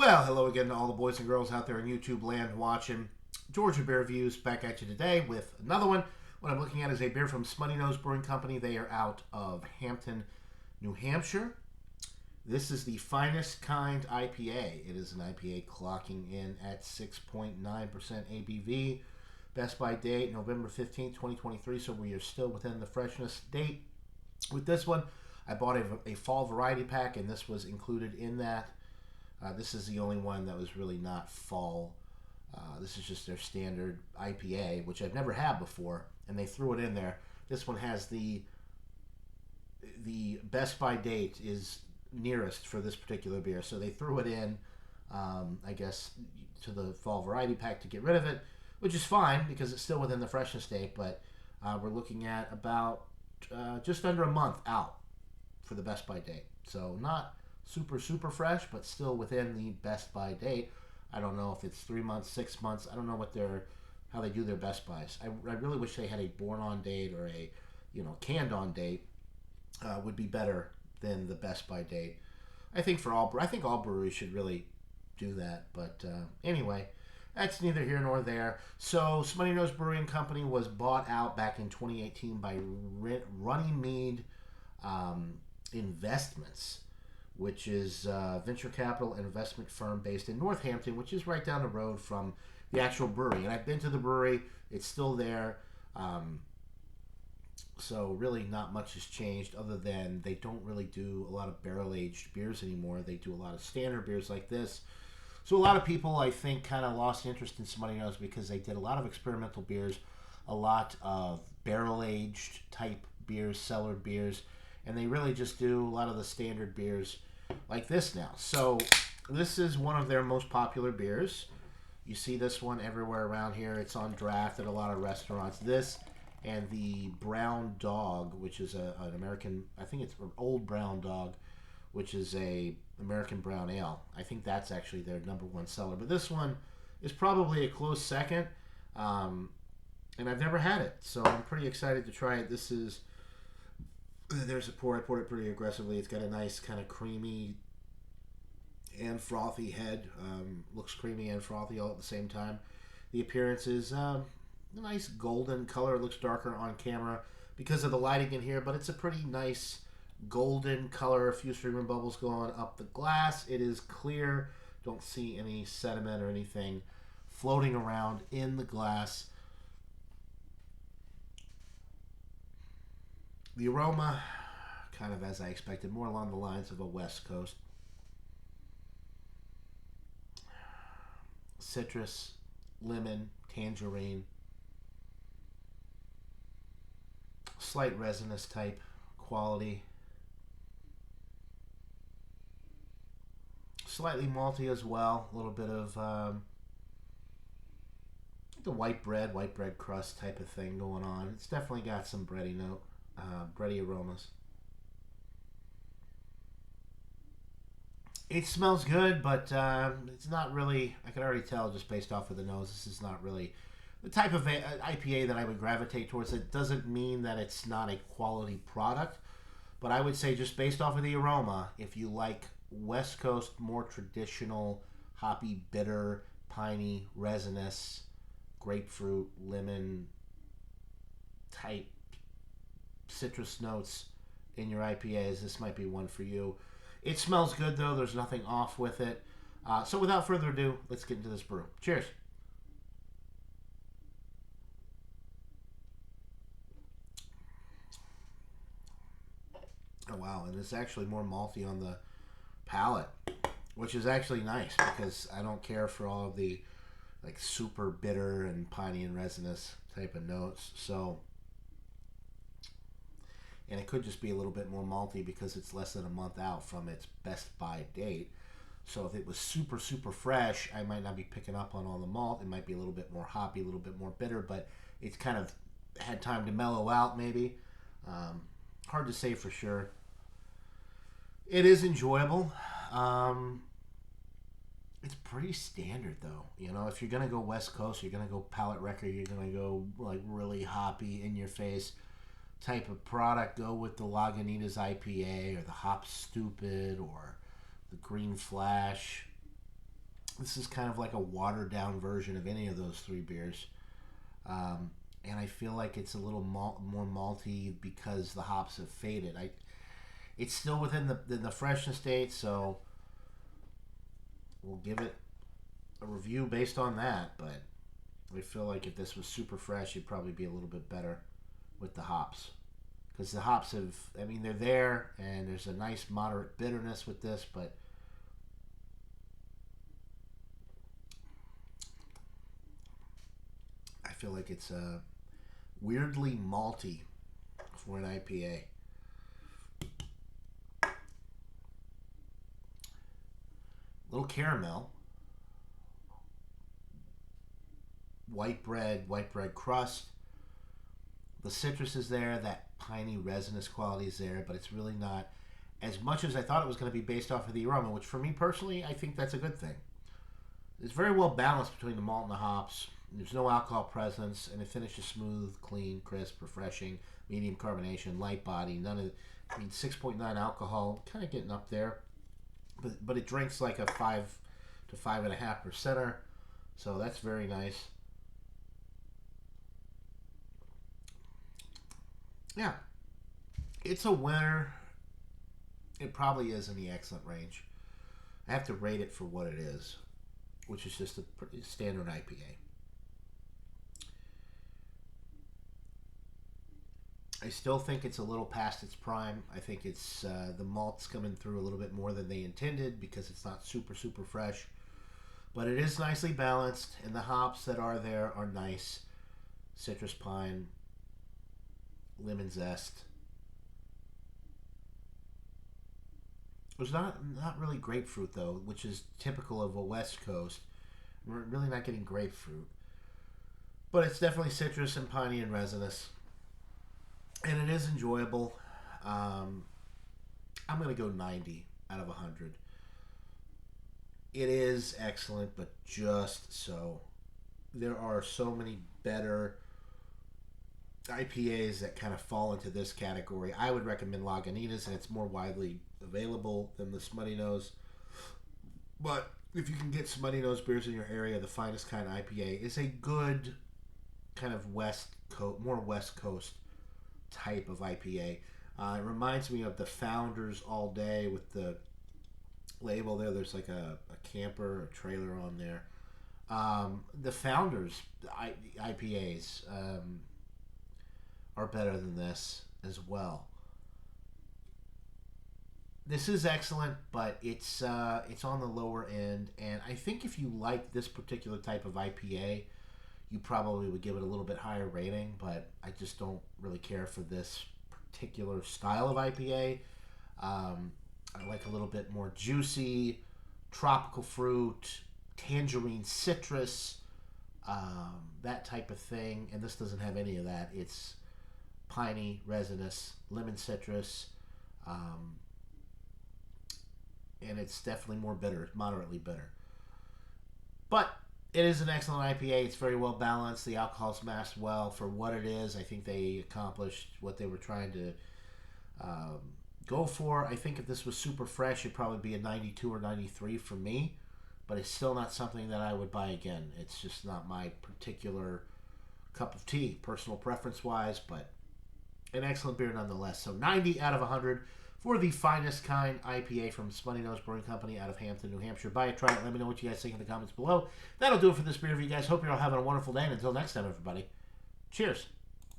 Well, hello again to all the boys and girls out there in YouTube land watching Georgia Beer Reviews. Back at you today with another one. What I'm looking at is a beer from Smuttynose Brewing Company. They are out of Hampton, New Hampshire. This is the Finestkind IPA. It is an IPA clocking in at 6.9% ABV. Best by date, November 15th, 2023, so we are still within the freshness date. With this one, I bought a fall variety pack, and this was included in that. This is the only one that was really not fall. This is just their standard IPA, which I've never had before, and they threw it in there. This one has the best by date is nearest for this particular beer, so they threw it in, I guess, to the fall variety pack to get rid of it, which is fine because it's still within the freshness date, but we're looking at about just under a month out for the best by date. So not super fresh, but still within the best by date. I don't know if it's 3 months, 6 months. I don't know how they do their best buys. I really wish they had a born on date or a canned on date. Would be better than the best by date. I think all breweries should really do that. But anyway, that's neither here nor there. So Smuttynose Brewing Company was bought out back in 2018 by Runnymede Investments, which is a venture capital and investment firm based in Northampton, which is right down the road from the actual brewery. And I've been to the brewery. It's still there. So really not much has changed other than they don't really do a lot of barrel-aged beers anymore. They do a lot of standard beers like this. So a lot of people, I think, kind of lost interest in Smuttynose because they did a lot of experimental beers, a lot of barrel-aged type beers, cellared beers, and they really just do a lot of the standard beers like this now. So this is one of their most popular beers. You see this one everywhere around here. It's on draft at a lot of restaurants. This and the Brown Dog, which is an American, I think it's an Old Brown Dog, which is a American brown ale. I think that's actually their #1 seller. But this one is probably a close second, and I've never had it, so I'm pretty excited to try it. There's a pour. I poured it pretty aggressively. It's got a nice kind of creamy and frothy head. Looks creamy and frothy all at the same time. The appearance is a nice golden color. It looks darker on camera because of the lighting in here, but it's a pretty nice golden color. A few streaming bubbles going up the glass. It is clear. Don't see any sediment or anything floating around in the glass. The aroma, kind of as I expected, more along the lines of a West Coast. Citrus, lemon, tangerine. Slight resinous type quality. Slightly malty as well. A little bit of the white bread crust type of thing going on. It's definitely got some bready note. Bready aromas. It smells good, but it's not really, I can already tell just based off of the nose, this is not really the type of IPA that I would gravitate towards. It doesn't mean that it's not a quality product, but I would say just based off of the aroma, if you like West Coast, more traditional, hoppy, bitter, piney, resinous, grapefruit, lemon type citrus notes in your IPAs, this might be one for you. It smells good though. There's nothing off with it. So without further ado, let's get into this brew. Cheers. Oh wow, and it's actually more malty on the palate, which is actually nice because I don't care for all of the like super bitter and piney and resinous type of notes. So, and it could just be a little bit more malty because it's less than a month out from its best by date. So if it was super fresh, I might not be picking up on all the malt. It might be a little bit more hoppy, a little bit more bitter, but it's kind of had time to mellow out maybe. Hard to say for sure. It is enjoyable. It's pretty standard though. If you're gonna go West Coast, you're gonna go palate wrecker, you're gonna go like really hoppy, in your face type of product, go with the Lagunitas IPA or the Hop Stupid or the Green Flash. This is kind of like a watered down version of any of those three beers. And I feel like it's a little more malty because the hops have faded. It's still within the freshness state, so we'll give it a review based on that. But I feel like if this was super fresh, it'd probably be a little bit better with the hops. Because the hops have, I mean, they're there, and there's a nice moderate bitterness with this, but I feel like it's weirdly malty for an IPA. Little caramel, white bread crust. The citrus is there, that piney resinous quality is there, but it's really not as much as I thought it was going to be based off of the aroma, which for me personally, I think that's a good thing. It's very well balanced between the malt and the hops. There's no alcohol presence, and it finishes smooth, clean, crisp, refreshing, medium carbonation, light body. 6.9 alcohol, kind of getting up there, but it drinks like a 5 to 5.5%er, so that's very nice. Yeah, it's a winner. It probably is in the excellent range. I have to rate it for what it is, which is just a pretty standard IPA. I still think it's a little past its prime. I think it's the malt's coming through a little bit more than they intended because it's not super fresh. But it is nicely balanced, and the hops that are there are nice. Citrus pine, lemon zest. There's not really grapefruit though, which is typical of a West Coast. We're really not getting grapefruit. But it's definitely citrus and piney and resinous. And it is enjoyable. I'm going to go 90 out of 100. It is excellent, but just so. There are so many better IPAs that kind of fall into this category. I would recommend Lagunitas, and it's more widely available than the Smuttynose. But if you can get Smuttynose beers in your area, the Finestkind IPA is a good kind of more West Coast type of IPA. It reminds me of the Founders All Day with the label there. There's like a camper, a trailer on there. The Founders IPAs are better than this as well. This is excellent, but it's on the lower end, and I think if you like this particular type of IPA, you probably would give it a little bit higher rating, but I just don't really care for this particular style of IPA. I like a little bit more juicy, tropical fruit, tangerine citrus, that type of thing, and this doesn't have any of that. It's piney, resinous, lemon citrus, and it's definitely more bitter, moderately bitter. But it is an excellent IPA. It's very well balanced. The alcohol's masked well for what it is. I think they accomplished what they were trying to go for. I think if this was super fresh, it'd probably be a 92 or 93 for me, but it's still not something that I would buy again. It's just not my particular cup of tea, personal preference-wise, but an excellent beer nonetheless. So 90 out of 100 for the Finestkind IPA from Smuttynose Brewing Company out of Hampton, New Hampshire. Buy it, try it, let me know what you guys think in the comments below. That'll do it for this beer review, guys. Hope you're all having a wonderful day, and until next time, everybody, cheers.